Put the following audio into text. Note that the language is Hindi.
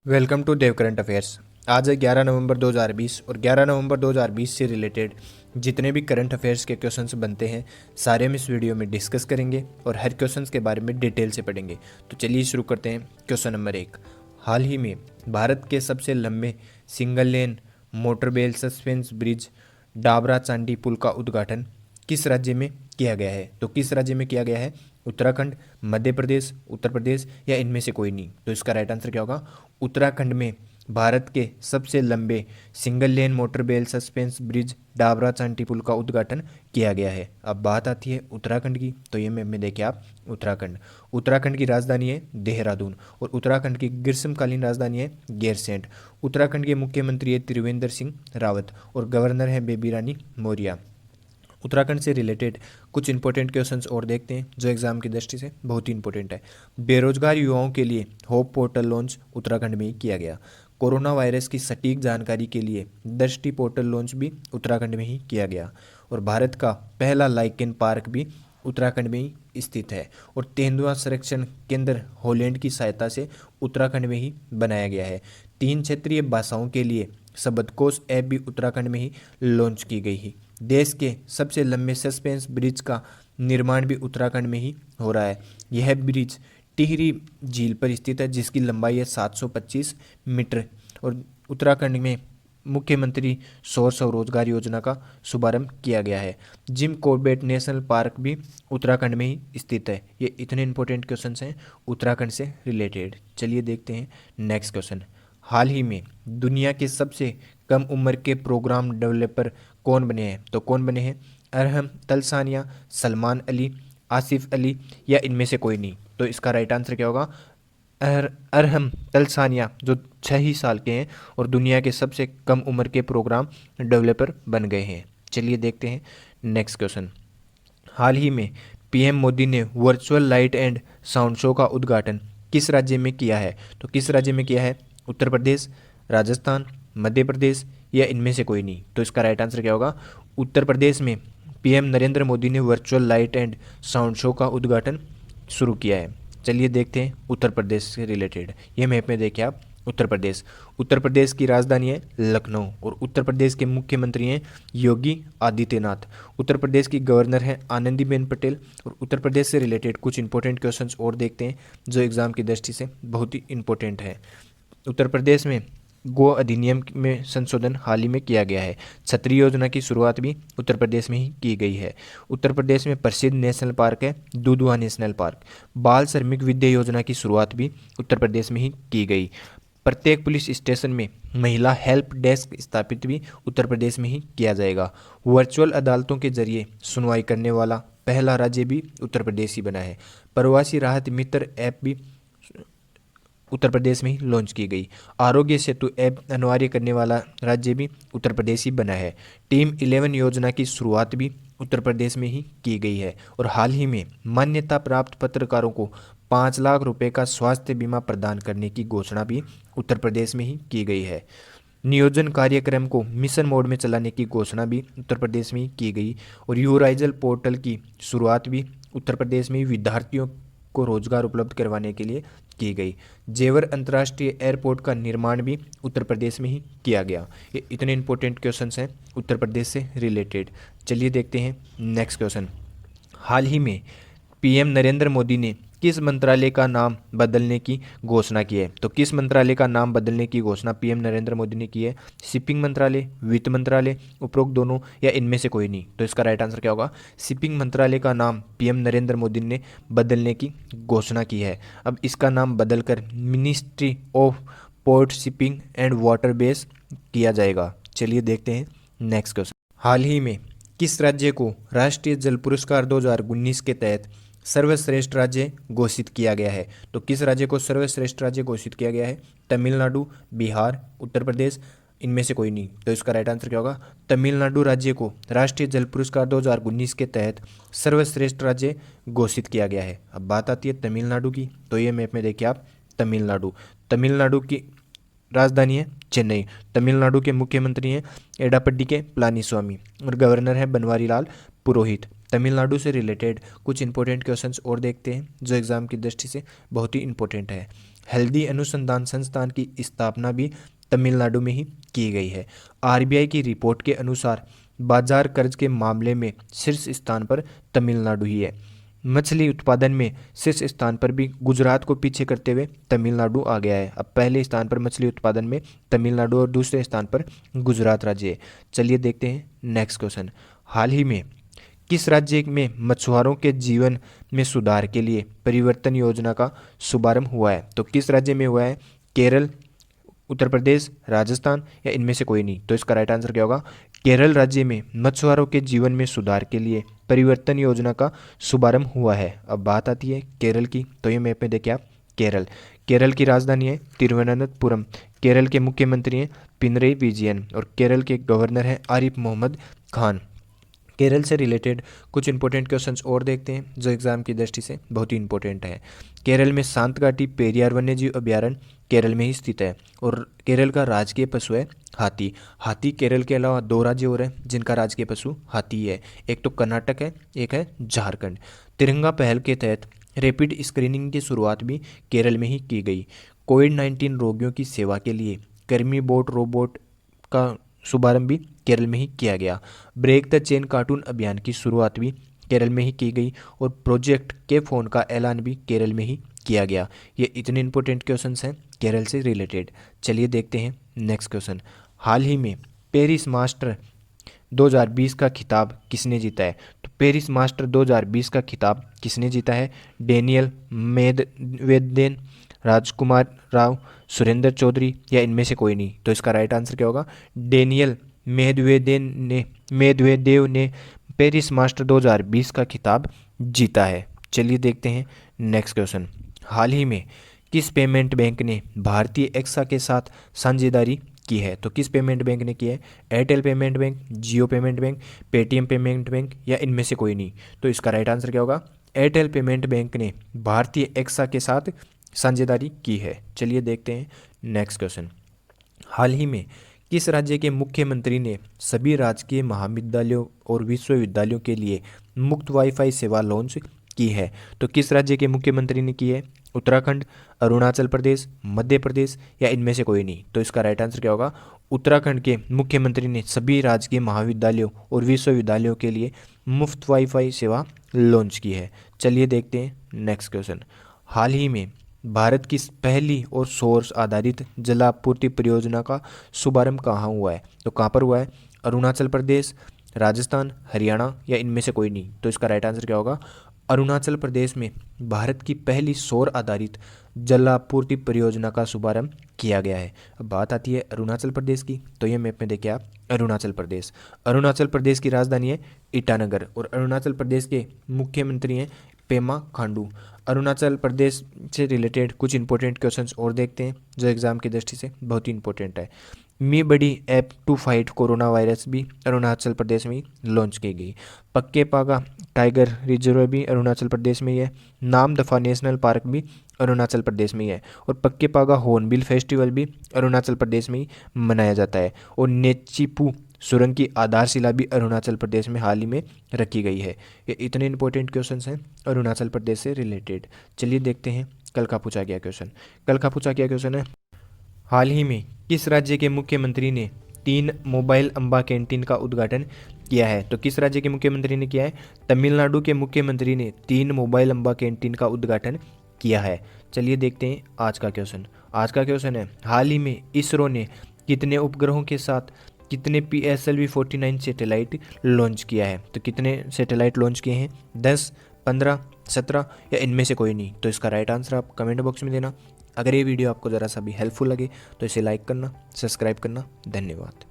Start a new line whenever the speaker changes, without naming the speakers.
Welcome to Dev current affairs. आज है 11 नवंबर 2020 और 11 नवंबर 2020 से रिलेटेड जितने भी करंट अफेयर्स के क्वेश्चंस बनते हैं सारे हम इस वीडियो में डिस्कस करेंगे और हर क्वेश्चंस के बारे में डिटेल से पढ़ेंगे। तो चलिए शुरू करते हैं। क्वेश्चन नंबर 1, हाल ही में भारत के सबसे लंबे single lane motorable suspension bridge Dobra Chanti पुल का उद्घाटन किस राज्य में किया गया है? तो किस राज्य में किया गया है? उत्तराखंड, मध्य प्रदेश, उत्तर प्रदेश या इनमें से कोई नहीं। तो इसका राइट आंसर क्या होगा? उत्तराखंड में भारत के सबसे लंबे single lane motorable suspension bridge Dobra Chanti पुल का उद्घाटन किया गया है। अब बात आती है उत्तराखंड की, तो ये में देखिए आप उत्तराखंड। उत्तराखंड की राजधानी है देहरादून और उत्तराखंड की ग्रीष्मकालीन राजधानी है गैरसेंट। उत्तराखंड के मुख्यमंत्री है त्रिवेंद्र सिंह रावत और गवर्नर है बेबी रानी मौर्य। उत्तराखंड से रिलेटेड कुछ इंपॉर्टेंट क्वेश्चंस और देखते हैं जो एग्जाम की दृष्टि से बहुत ही इंपॉर्टेंट है। बेरोजगार युवाओं के लिए होप पोर्टल लॉन्च उत्तराखंड में ही किया गया। कोरोना वायरस की सटीक जानकारी के लिए दृष्टि पोर्टल लॉन्च भी उत्तराखंड में ही किया गया। और भारत का पहला लाइकेन पार्क भी उत्तराखंड में ही स्थित है। और तेंदुआ संरक्षण केंद्र हॉलैंड की सहायता से उत्तराखंड में ही बनाया गया है। 3 क्षेत्रीय भाषाओं के लिए शब्दकोश ऐप भी उत्तराखंड में ही लॉन्च की गई है। देश के सबसे लंबे सस्पेंस ब्रिज का निर्माण भी उत्तराखंड में ही हो रहा है। यह ब्रिज टिहरी झील पर स्थित है जिसकी लंबाई है 725 मीटर। और उत्तराखंड में मुख्यमंत्री सौर स्वरोजगार योजना का शुभारंभ किया गया है। जिम कॉर्बेट नेशनल पार्क भी उत्तराखंड में ही स्थित है। ये इतने इंपॉर्टेंट क्वेश्चंस हैं उत्तराखंड से रिलेटेड। चलिए देखते हैं नेक्स्ट क्वेश्चन। हाल ही में दुनिया के सबसे कम उम्र के प्रोग्राम डेवलपर कौन बने हैं? तो कौन बने हैं? अरहम तलसानिया, सलमान अली, आसिफ अली या इनमें से कोई नहीं। तो इसका राइट आंसर क्या होगा? अरहम तलसानिया जो 6 ही साल के हैं और दुनिया के सबसे कम उम्र के प्रोग्राम डेवलपर बन गए हैं। चलिए देखते हैं नेक्स्ट क्वेश्चन। हाल ही में पीएम मोदी ने virtual light and sound show का उद्घाटन किस राज्य में किया है? तो किस राज्य में किया है? उत्तर प्रदेश, राजस्थान, मध्य प्रदेश या इनमें से कोई नहीं। तो इसका राइट आंसर क्या होगा? उत्तर प्रदेश में पीएम नरेंद्र मोदी ने virtual light and sound show का उद्घाटन शुरू किया है। चलिए देखते हैं उत्तर प्रदेश से रिलेटेड। ये मैप में देखिए आप उत्तर प्रदेश। उत्तर प्रदेश की राजधानी है लखनऊ और उत्तर प्रदेश के मुख्यमंत्री हैं योगी आदित्यनाथ। उत्तर प्रदेश की गवर्नर हैं आनंदीबेन पटेल। और उत्तर प्रदेश से रिलेटेड कुछ इंपॉर्टेंट क्वेश्चंस और देखते हैं जो एग्जाम की दृष्टि से बहुत ही इंपॉर्टेंट है। उत्तर प्रदेश में गो अधिनियम में संशोधन हाल ही में किया गया है। छतरी योजना की शुरुआत भी उत्तर प्रदेश में ही की गई है। उत्तर प्रदेश में प्रसिद्ध नेशनल पार्क है दुधवा नेशनल पार्क। बाल श्रमिक विद्या योजना की शुरुआत भी उत्तर प्रदेश में ही की गई। प्रत्येक पुलिस स्टेशन में महिला हेल्प डेस्क स्थापित भी उत्तर प्रदेश में ही किया जाएगा। वर्चुअल अदालतों के जरिए सुनवाई करने वाला पहला राज्य भी उत्तर प्रदेश ही बना है। प्रवासी राहत मित्र ऐप भी उत्तर प्रदेश में ही लॉन्च की गई। आरोग्य सेतु ऐप अनिवार्य करने वाला राज्य भी उत्तर प्रदेश ही बना है। टीम 11 योजना की शुरुआत भी उत्तर प्रदेश में ही की गई है। और हाल ही में मान्यता प्राप्त पत्रकारों को 5 लाख रुपए का स्वास्थ्य बीमा प्रदान करने की घोषणा भी उत्तर प्रदेश में ही की गई है। नियोजन कार्यक्रम को मिशन मोड में चलाने की घोषणा भी उत्तर प्रदेश में ही की गई। और यूराइजल पोर्टल की शुरुआत भी उत्तर प्रदेश में ही विद्यार्थियों को रोजगार उपलब्ध करवाने के लिए की गई। जेवर अंतर्राष्ट्रीय एयरपोर्ट का निर्माण भी उत्तर प्रदेश में ही किया गया। ये इतने इंपॉर्टेंट क्वेश्चंस हैं उत्तर प्रदेश से रिलेटेड। चलिए देखते हैं नेक्स्ट क्वेश्चन। हाल ही में पीएम नरेंद्र मोदी ने किस मंत्रालय का नाम बदलने की घोषणा की है? तो किस मंत्रालय का नाम बदलने की घोषणा पीएम नरेंद्र मोदी ने की है? शिपिंग मंत्रालय, वित्त मंत्रालय, उपरोक्त दोनों या इनमें से कोई नहीं। तो इसका राइट आंसर क्या होगा? शिपिंग मंत्रालय का नाम पीएम नरेंद्र मोदी ने बदलने की घोषणा की है। अब इसका नाम बदलकर ministry of port shipping and water base किया जाएगा। चलिए देखते हैं नेक्स्ट क्वेश्चन। हाल ही में किस राज्य को राष्ट्रीय जल पुरस्कार 2019 के तहत सर्वश्रेष्ठ राज्य घोषित किया गया है? तो किस राज्य को सर्वश्रेष्ठ राज्य घोषित किया गया है? तमिलनाडु, बिहार, उत्तर प्रदेश, इनमें से कोई नहीं। तो इसका राइट आंसर क्या होगा? तमिलनाडु राज्य को राष्ट्रीय जल पुरस्कार 2019 के तहत सर्वश्रेष्ठ राज्य घोषित किया गया है। अब बात आती है तमिलनाडु की, तो ये मैप में देखिए आप तमिलनाडु। तमिलनाडु की राजधानी है चेन्नई। तमिलनाडु के मुख्यमंत्री हैं एडापड्डी के पलानीस्वामी और गवर्नर है बनवारी लाल पुरोहित। तमिलनाडु से रिलेटेड कुछ इंपॉर्टेंट क्वेश्चंस और देखते हैं जो एग्जाम की दृष्टि से बहुत ही इंपॉर्टेंट है। हेल्दी अनुसंधान संस्थान की स्थापना भी तमिलनाडु में ही की गई है। आरबीआई की रिपोर्ट के अनुसार बाजार कर्ज के मामले में शीर्ष स्थान पर तमिलनाडु ही है। मछली उत्पादन में शीर्ष स्थान पर भी गुजरात को पीछे करते हुए तमिलनाडु आ गया है। अब पहले स्थान पर मछली उत्पादन में तमिलनाडु और दूसरे स्थान पर गुजरात राज्य है। चलिए देखते हैं नेक्स्ट क्वेश्चन। हाल ही में किस राज्य में मछुआरों के जीवन में सुधार के लिए परिवर्तन योजना का शुभारंभ हुआ है? तो किस राज्य में हुआ है? केरल, उत्तर प्रदेश, राजस्थान या इनमें से कोई नहीं? तो इसका राइट आंसर क्या होगा? केरल राज्य में मछुआरों के जीवन में सुधार के लिए परिवर्तन योजना का शुभारंभ हुआ है। अब बात आती है केरल की, तो ये मैप में देखिए आप, केरल की राजधानी है तिरुवनंतपुरम। केरल के मुख्यमंत्री हैं पिनरई विजयन और केरल के गवर्नर हैं आरिफ मोहम्मद खान। केरल से रिलेटेड कुछ इंपॉर्टेंट क्वेश्चंस और देखते हैं जो एग्जाम की दृष्टि से बहुत ही इंपॉर्टेंट है। केरल में सांतघाटी पेरियार वन्यजीव अभ्यारण्य केरल में ही स्थित है और केरल का राजकीय पशु है हाथी। हाथी केरल के अलावा 2 राज्य और हैं जिनका राजकीय पशु हाथी है, एक तो कर्नाटक है, एक है झारखंड। तिरंगा पहल के तहत रैपिड स्क्रीनिंग की शुरुआत भी केरल में ही की गई। कोविड-19 रोगियों की सेवा के लिए कर्मी बोट रोबोट का शुभारंभ भी केरल में ही किया गया। ब्रेक द चेन कार्टून अभियान की शुरुआत भी केरल में ही की गई और प्रोजेक्ट के फोन का ऐलान भी केरल में ही किया गया। ये इतने इंपॉर्टेंट क्वेश्चंस हैं केरल से रिलेटेड। चलिए देखते हैं नेक्स्ट क्वेश्चन। हाल ही में पेरिस मास्टर 2020 का खिताब किसने जीता है? तो पेरिस मास्टर 2020 का खिताब किसने जीता है? डेनियल मेदवेदेव, राजकुमार राव, सुरेंद्र चौधरी या इनमें से कोई नहीं? तो इसका राइट आंसर क्या होगा? डेनियल मेदवेदेव ने पेरिस मास्टर 2020 का खिताब जीता है। चलिए देखते हैं नेक्स्ट क्वेश्चन। हाल ही में किस पेमेंट बैंक ने भारतीय एक्सा के साथ साझेदारी की है? तो किस पेमेंट बैंक ने की है? Airtel payment bank, Jio payment bank, Paytm payment bank या इनमें से कोई नहीं? तो इसका राइट आंसर क्या होगा? एयरटेल पेमेंट बैंक ने भारतीय एक्सा के साथ साझेदारी की है। चलिए देखते हैं नेक्स्ट क्वेश्चन। हाल ही में किस राज्य के मुख्यमंत्री ने सभी राजकीय महाविद्यालयों और विश्वविद्यालयों के लिए मुफ्त वाईफाई सेवा लॉन्च की है? तो किस राज्य के मुख्यमंत्री ने की है? उत्तराखंड, अरुणाचल प्रदेश, मध्य प्रदेश या इनमें से कोई नहीं? तो इसका राइट आंसर क्या होगा? उत्तराखंड के मुख्यमंत्री ने सभी राजकीय महाविद्यालयों और विश्वविद्यालयों के लिए मुफ्त वाईफाई सेवा लॉन्च की है। चलिए देखते हैं नेक्स्ट क्वेश्चन। हाल ही में भारत की पहली और सौर आधारित जलापूर्ति परियोजना का शुभारंभ कहाँ हुआ है? तो कहाँ पर हुआ है? अरुणाचल प्रदेश, राजस्थान, हरियाणा या इनमें से कोई नहीं? तो इसका राइट आंसर क्या होगा? अरुणाचल प्रदेश में भारत की पहली सौर आधारित जलापूर्ति परियोजना का शुभारंभ किया गया है। अब बात आती है अरुणाचल प्रदेश की, तो ये मैप में देखिए आप, अरुणाचल प्रदेश। अरुणाचल प्रदेश की राजधानी है ईटानगर और अरुणाचल प्रदेश के मुख्यमंत्री हैं पेमा खांडू। अरुणाचल प्रदेश से रिलेटेड कुछ इंपॉर्टेंट क्वेश्चंस और देखते हैं जो एग्जाम की दृष्टि से बहुत ही इंपॉर्टेंट है। Mee Buddy app to fight corona virus भी अरुणाचल प्रदेश में लॉन्च की गई। पक्के पागा टाइगर रिजर्व भी अरुणाचल प्रदेश में ही है। नाम दफा नेशनल पार्क भी अरुणाचल प्रदेश में ही है और पक्के पागा हॉर्नबिल फेस्टिवल भी अरुणाचल प्रदेश में ही मनाया जाता है और नेचिपू सुरंग की आधारशिला भी अरुणाचल प्रदेश में हाल ही में रखी गई है। ये इतने इंपॉर्टेंट क्वेश्चंस हैं अरुणाचल प्रदेश से रिलेटेड। चलिए देखते हैं कल का पूछा गया क्वेश्चन। कल का पूछा गया क्वेश्चन है, हाल ही में किस राज्य के मुख्यमंत्री ने 3 मोबाइल अम्बा कैंटीन का उद्घाटन किया है? तो किस राज्य के मुख्यमंत्री ने किया है? तमिलनाडु के मुख्यमंत्री ने 3 मोबाइल अम्बा कैंटीन का उद्घाटन किया है। चलिए देखते हैं आज का क्वेश्चन। आज का क्वेश्चन है, हाल ही में इसरो ने कितने उपग्रहों के साथ कितने PSLV-49 सैटेलाइट लॉन्च किया है? तो कितने सैटेलाइट लॉन्च किए हैं? 10, 15, 17 या इनमें से कोई नहीं? तो इसका राइट आंसर आप कमेंट बॉक्स में देना। अगर ये वीडियो आपको ज़रा सा भी हेल्पफुल लगे तो इसे लाइक करना, सब्सक्राइब करना। धन्यवाद।